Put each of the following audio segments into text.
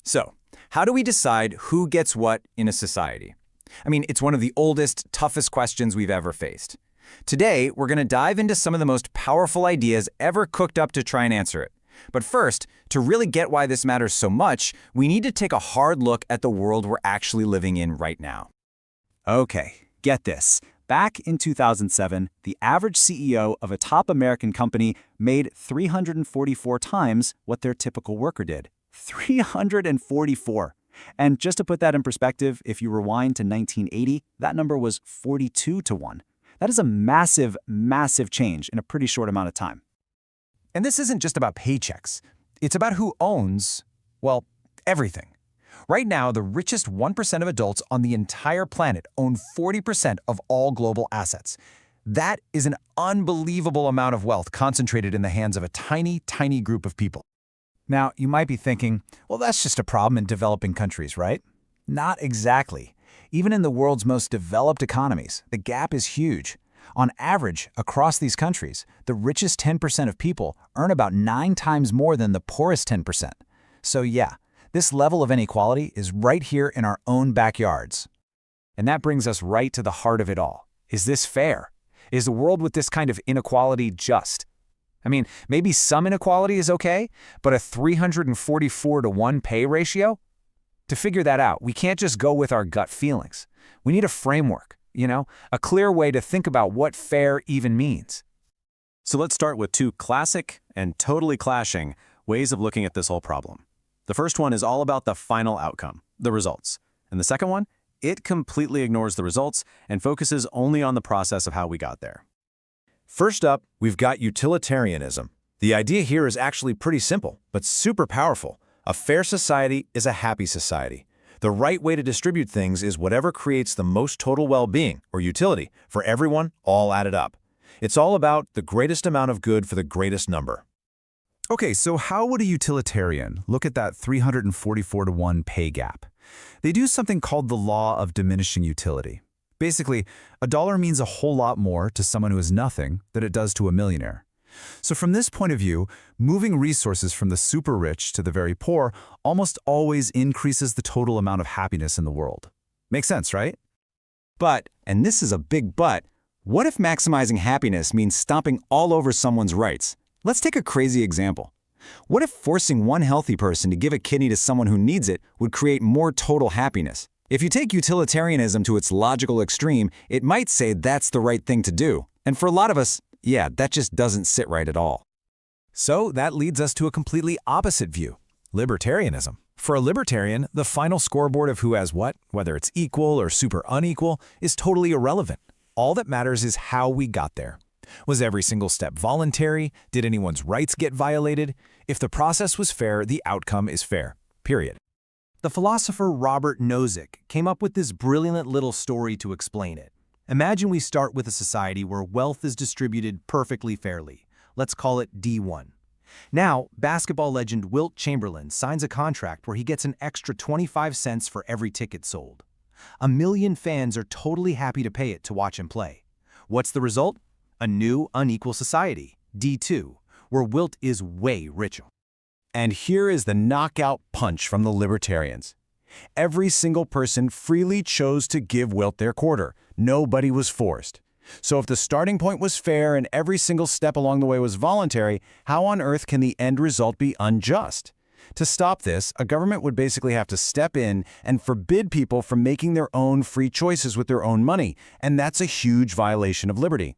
So, how do we decide who gets what in a society? I mean, it's one of the oldest, toughest questions we've ever faced. Today, we're going to dive into some of the most powerful ideas ever cooked up to try and answer it. But first, to really get why this matters so much, we need to take a hard look at the world we're actually living in right now. Okay, get this. Back in 2007, the average CEO of a top American company made 344 times what their typical worker did. 344. And just to put that in perspective, if you rewind to 1980, that number was 42 to 1. That is a massive, massive change in a pretty short amount of time. And this isn't just about paychecks. It's about who owns, well, everything. Right now, the richest 1% of adults on the entire planet own 40% of all global assets. That is an unbelievable amount of wealth concentrated in the hands of a tiny, tiny group of people. Now, you might be thinking, well, that's just a problem in developing countries, right? Not exactly. Even in the world's most developed economies, the gap is huge. On average, across these countries, the richest 10% of people earn about 9 times more than the poorest 10%. So yeah, this level of inequality is right here in our own backyards. And that brings us right to the heart of it all. Is this fair? Is the world with this kind of inequality just? I mean, maybe some inequality is okay, but a 344 to 1 pay ratio? To figure that out, we can't just go with our gut feelings. We need a framework, a clear way to think about what fair even means. So let's start with 2 classic and totally clashing ways of looking at this whole problem. The first one is all about the final outcome, the results. And the second one, it completely ignores the results and focuses only on the process of how we got there. First up, we've got utilitarianism. The idea here is actually pretty simple, but super powerful. A fair society is a happy society. The right way to distribute things is whatever creates the most total well-being, or utility, for everyone, all added up. It's all about the greatest amount of good for the greatest number. Okay, so how would a utilitarian look at that 344 to 1 pay gap? They do something called the law of diminishing utility. Basically, a dollar means a whole lot more to someone who has nothing than it does to a millionaire. So from this point of view, moving resources from the super rich to the very poor almost always increases the total amount of happiness in the world. Makes sense, right? But, and this is a big but, what if maximizing happiness means stomping all over someone's rights? Let's take a crazy example. What if forcing one healthy person to give a kidney to someone who needs it would create more total happiness? If you take utilitarianism to its logical extreme, it might say that's the right thing to do. And for a lot of us, yeah, that just doesn't sit right at all. So that leads us to a completely opposite view, libertarianism. For a libertarian, the final scoreboard of who has what, whether it's equal or super unequal, is totally irrelevant. All that matters is how we got there. Was every single step voluntary? Did anyone's rights get violated? If the process was fair, the outcome is fair. Period. The philosopher Robert Nozick came up with this brilliant little story to explain it. Imagine we start with a society where wealth is distributed perfectly fairly. Let's call it D1. Now, basketball legend Wilt Chamberlain signs a contract where he gets an extra 25 cents for every ticket sold. 1 million fans are totally happy to pay it to watch him play. What's the result? A new, unequal society, D2, where Wilt is way richer. And here is the knockout punch from the libertarians. Every single person freely chose to give Wilt their quarter. Nobody was forced. So if the starting point was fair and every single step along the way was voluntary, how on earth can the end result be unjust? To stop this, a government would basically have to step in and forbid people from making their own free choices with their own money, and that's a huge violation of liberty.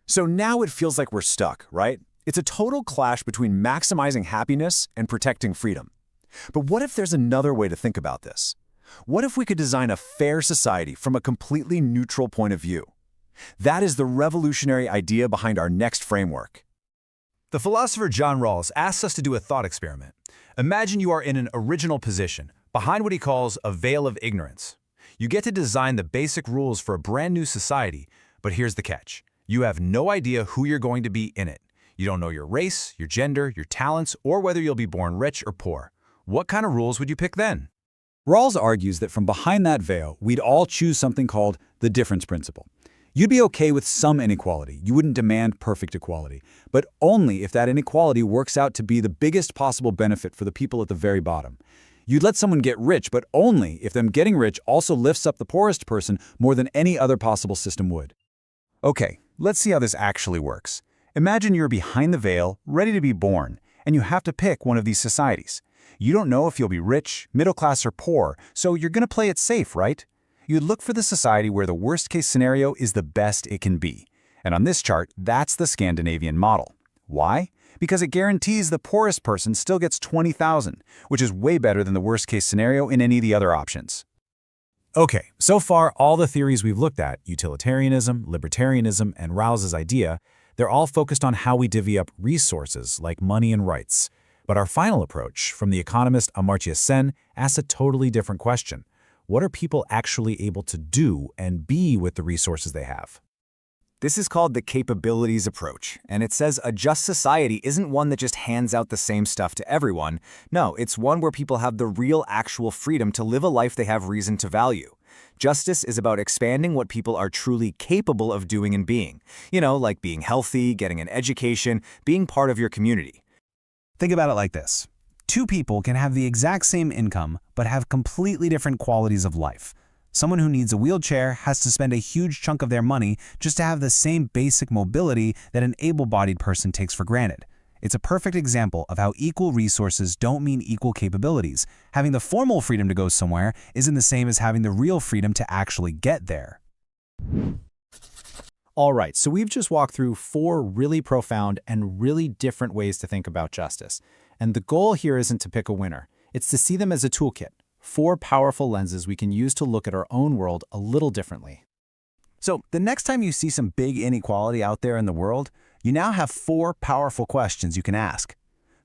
So now it feels like we're stuck, right? It's a total clash between maximizing happiness and protecting freedom. But what if there's another way to think about this? What if we could design a fair society from a completely neutral point of view? That is the revolutionary idea behind our next framework. The philosopher John Rawls asks us to do a thought experiment. Imagine you are in an original position, behind what he calls a veil of ignorance. You get to design the basic rules for a brand new society, but here's the catch. You have no idea who you're going to be in it. You don't know your race, your gender, your talents, or whether you'll be born rich or poor. What kind of rules would you pick then? Rawls argues that from behind that veil, we'd all choose something called the difference principle. You'd be okay with some inequality. You wouldn't demand perfect equality, but only if that inequality works out to be the biggest possible benefit for the people at the very bottom. You'd let someone get rich, but only if them getting rich also lifts up the poorest person more than any other possible system would. Okay, let's see how this actually works. Imagine you're behind the veil, ready to be born, and you have to pick one of these societies. You don't know if you'll be rich, middle class, or poor, so you're going to play it safe, right? You'd look for the society where the worst-case scenario is the best it can be. And on this chart, that's the Scandinavian model. Why? Because it guarantees the poorest person still gets $20,000, which is way better than the worst-case scenario in any of the other options. Okay, so far all the theories we've looked at, utilitarianism, libertarianism, and Rawls's idea, they're all focused on how we divvy up resources like money and rights. But our final approach, from the economist Amartya Sen, asks a totally different question. What are people actually able to do and be with the resources they have? This is called the capabilities approach, and it says a just society isn't one that just hands out the same stuff to everyone. No, it's one where people have the real actual freedom to live a life they have reason to value. Justice is about expanding what people are truly capable of doing and being. You know, like being healthy, getting an education, being part of your community. Think about it like this. Two people can have the exact same income, but have completely different qualities of life. Someone who needs a wheelchair has to spend a huge chunk of their money just to have the same basic mobility that an able-bodied person takes for granted. It's a perfect example of how equal resources don't mean equal capabilities. Having the formal freedom to go somewhere isn't the same as having the real freedom to actually get there. All right, so we've just walked through 4 really profound and really different ways to think about justice. And the goal here isn't to pick a winner. It's to see them as a toolkit, 4 powerful lenses we can use to look at our own world a little differently. So the next time you see some big inequality out there in the world, you now have 4 powerful questions you can ask.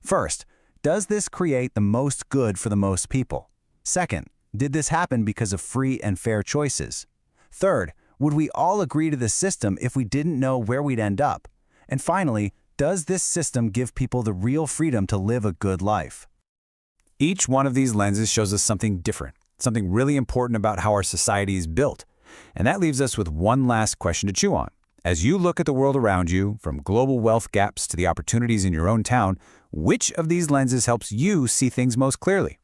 First, does this create the most good for the most people? Second, did this happen because of free and fair choices? Third, would we all agree to this system if we didn't know where we'd end up? And finally, does this system give people the real freedom to live a good life? Each one of these lenses shows us something different, something really important about how our society is built. And that leaves us with one last question to chew on. As you look at the world around you, from global wealth gaps to the opportunities in your own town, which of these lenses helps you see things most clearly?